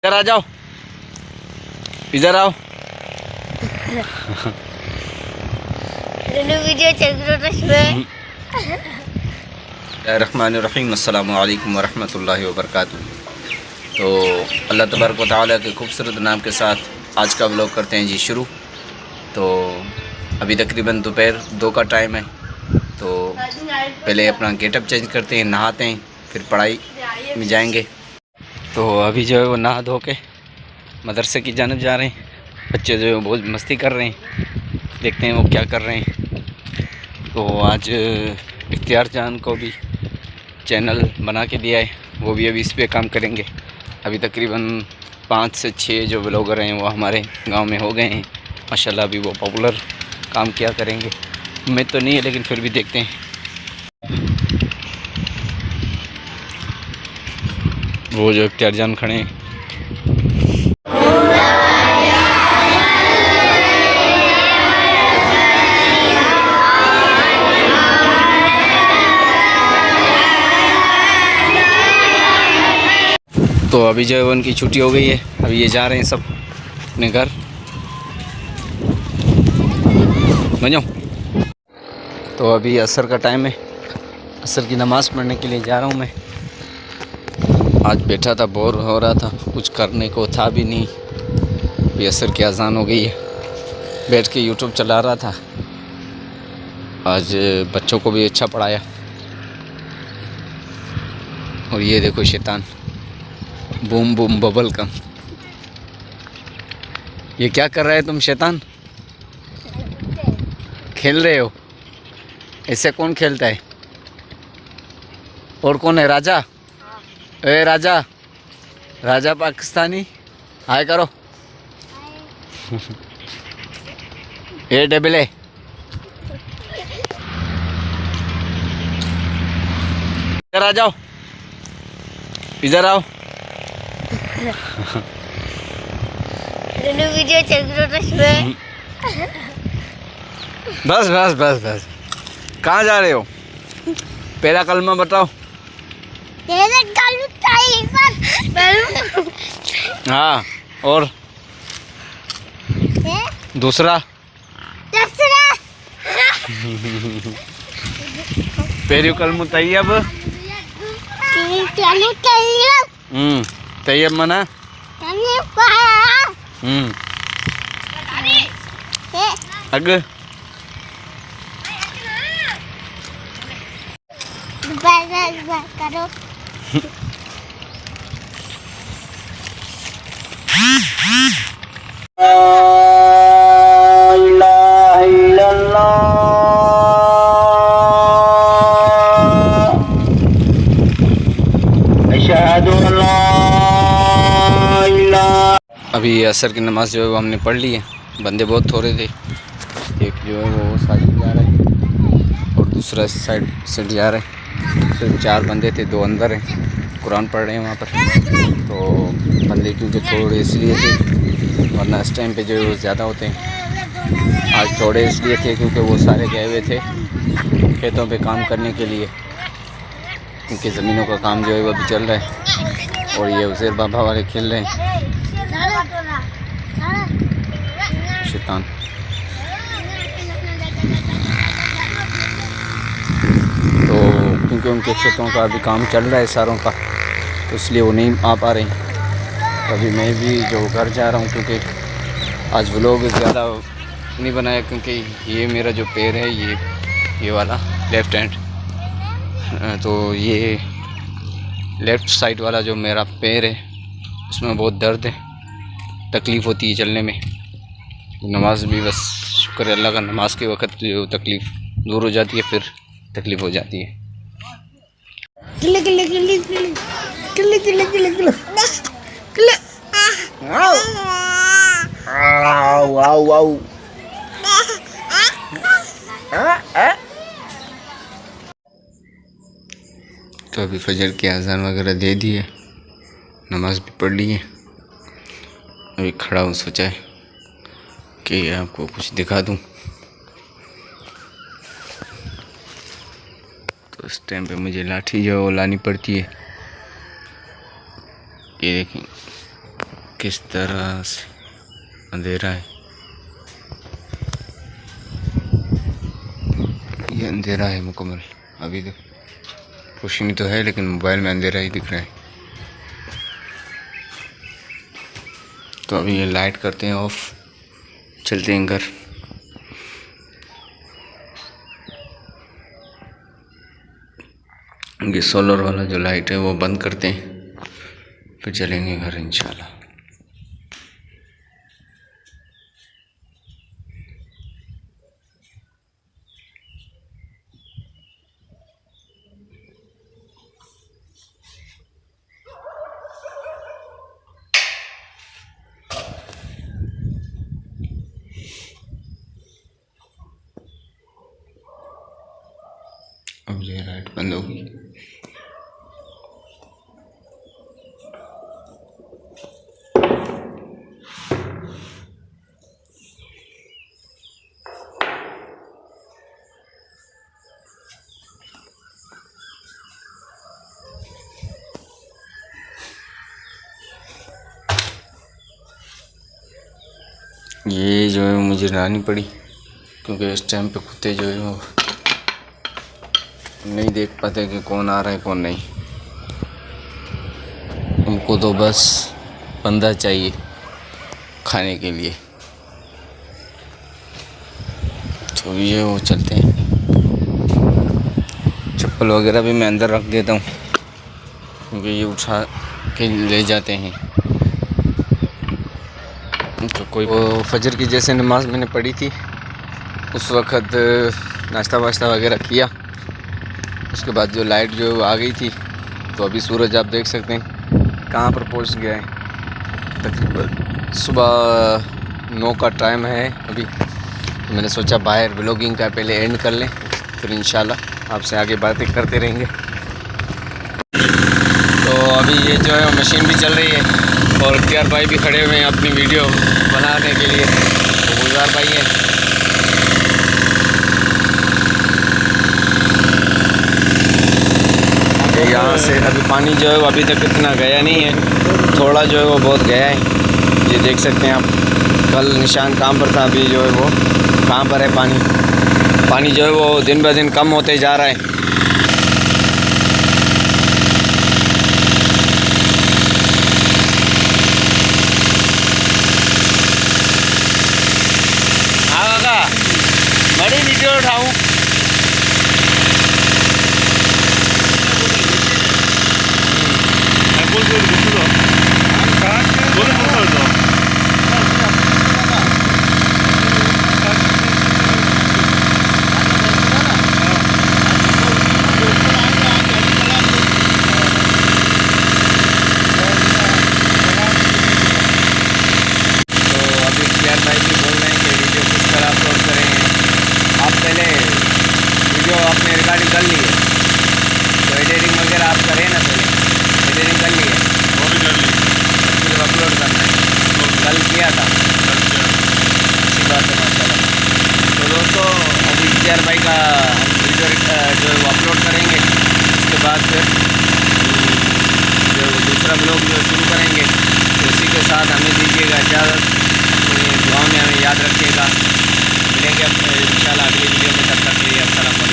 इधर आ जाओ, इधर आओ। वीडियो चल रहा है। रहमानिर्रहीम, अस्सलामु अलैकुम वरहमतुल्लाहि वबरकातुहू। तो अल्लाह तबारक व तआला के खूबसूरत नाम के साथ आज का व्लॉग करते हैं जी शुरू। तो अभी तकरीबन दोपहर 2 का टाइम है। तो पहले अपना गेटअप चेंज करते हैं, नहाते हैं, फिर पढ़ाई में जाएंगे। तो अभी जो है वो नहा धो के मदरसे की जानिब जा रहे हैं। बच्चे जो है बहुत मस्ती कर रहे हैं, देखते हैं वो क्या कर रहे हैं। तो आज इख्तियार जान को भी चैनल बना के दिया है, वो भी अभी इस पर काम करेंगे। अभी तकरीबन 5 से 6 जो ब्लॉगर हैं वो हमारे गांव में हो गए हैं माशाल्लाह। अभी वो पॉपुलर काम क्या करेंगे, उम्मीद तो नहीं है, लेकिन फिर भी देखते हैं। वो जो इख्तियार जान खड़े हैं। तो अभी जो है उनकी छुट्टी हो गई है, अभी ये जा रहे हैं सब अपने घर। बनो। तो अभी असर का टाइम है, असर की नमाज़ पढ़ने के लिए जा रहा हूँ मैं। आज बैठा था, बोर हो रहा था, कुछ करने को था भी नहीं। अभी असर की अजान हो गई है, बैठ के यूट्यूब चला रहा था। आज बच्चों को भी अच्छा पढ़ाया। और ये देखो शैतान, बूम बूम बबल कम। ये क्या कर रहा है तुम शैतान? खेल रहे हो? ऐसे कौन खेलता है? और कौन है? राजा? ए राजा, राजा पाकिस्तानी, हाय करो। ए डबले, इधर आ जाओ, इधर आओ। वीडियो चल रहा है। बस बस बस बस, कहाँ जा रहे हो? पहला कलमा बताओ। हाँ, और दूसरा? पेरियो कलमु तैयब। तैयब मना अग। करो। अभी असर की नमाज़ जो है वो हमने पढ़ ली है। बंदे बहुत थोड़े थे, एक जो है वो साइड जा रहा है और दूसरा साइड से जा रहा है। सिर्फ 4 बंदे थे, 2 अंदर हैं, कुरान पढ़ रहे हैं वहाँ पर। तो बंदे क्योंकि थोड़े इसलिए थे, वरना इस टाइम पे जो है वो ज़्यादा होते हैं। आज थोड़े इसलिए थे क्योंकि वो सारे गए हुए थे खेतों पे काम करने के लिए, क्योंकि ज़मीनों का काम जो है वो भी चल रहा है। और ये उज़ैर बाबा वाले खेल रहे हैं शैतान। तो क्योंकि उनके खेतों का अभी काम चल रहा है सारों का, तो इसलिए वो नहीं आ पा रहे हैं। तो अभी मैं भी जो घर जा रहा हूँ, क्योंकि आज व्लॉग ज़्यादा नहीं बनाया, क्योंकि ये मेरा जो पैर है ये वाला लेफ़्ट हैंड, तो ये लेफ़्ट साइड वाला जो मेरा पैर है उसमें बहुत दर्द है, तकलीफ़ होती है चलने में। नमाज भी बस शुक्र है अल्लाह का, नमाज के वक़्त जो तकलीफ़ दूर हो जाती है, फिर तकलीफ़ हो जाती है। किले किले किले किले किले किले किले किले किले। Wow wow wow. तो अभी फजर की अज़ान वगैरह दे दी है, नमाज़ भी पढ़ ली है। अभी खड़ा हूँ, सोचा है कि आपको कुछ दिखा दूँ। तो इस टाइम पे मुझे लाठी जो है वो लानी पड़ती है। ये देखें, किस तरह से अंधेरा है, ये अंधेरा है मुकम्मल। अभी तो रोशनी तो है लेकिन मोबाइल में अंधेरा ही दिख रहा है। तो अभी ये लाइट करते हैं ऑफ, चलते हैं घर। ये सोलर वाला जो लाइट है वो बंद करते हैं, फिर चलेंगे घर इंशाल्लाह। अब ये लाइट बंद होगी। ये जो है मुझे लानी पड़ी क्योंकि इस टाइम पे कुत्ते जो है वो नहीं देख पाते कि कौन आ रहा है कौन नहीं। उनको तो बस बंदा चाहिए खाने के लिए। तो ये वो चलते हैं। चप्पल वगैरह भी मैं अंदर रख देता हूँ क्योंकि ये उठा के ले जाते हैं। तो कोई वो फजर की जैसे नमाज मैंने पढ़ी थी उस वक़्त नाश्ता वाश्ता वगैरह किया, उसके बाद जो लाइट जो आ गई थी तो अभी सूरज आप देख सकते हैं कहाँ पर पहुँच गया है। तकरीबन सुबह 9 का टाइम है अभी। तो मैंने सोचा बाहर व्लॉगिंग का पहले एंड कर लें, फिर इंशाल्लाह आपसे आगे बातें करते रहेंगे। तो अभी ये जो है मशीन भी चल रही है और अख्तियार भाई भी खड़े हुए हैं अपनी वीडियो बनाने के लिए। तो गुलजार भाई हैं। यहाँ से अभी पानी जो है वो अभी तक इतना गया नहीं है, थोड़ा जो है वो बहुत गया है। ये देख सकते हैं आप, कल निशान कहाँ पर था, अभी जो है वो कहाँ पर है। पानी जो है वो दिन ब दिन कम होते जा रहा है। बड़ी वीडियो उठाऊं आपने रिकॉर्डिंग कर ली है तो एडिटिंग वगैरह आप करें ना, पहले एडिटिंग कर ली है, वो भी कर ली, फिर अपलोड करना है। कल किया था, अच्छी बात है माशाल्लाह। तो दोस्तों अभी अख्तियार भाई का वीडियो जो है वो अपलोड करेंगे, उसके बाद फिर जो दूसरा ब्लॉग जो शुरू करेंगे। तो उसी के साथ हमें दीजिएगा इजाज़त, दुआ में हमें याद रखिएगा। मिलेंगे इंशाल्लाह अगली वीडियो में, तब तक के लिए अस्सलाम वालेकुम।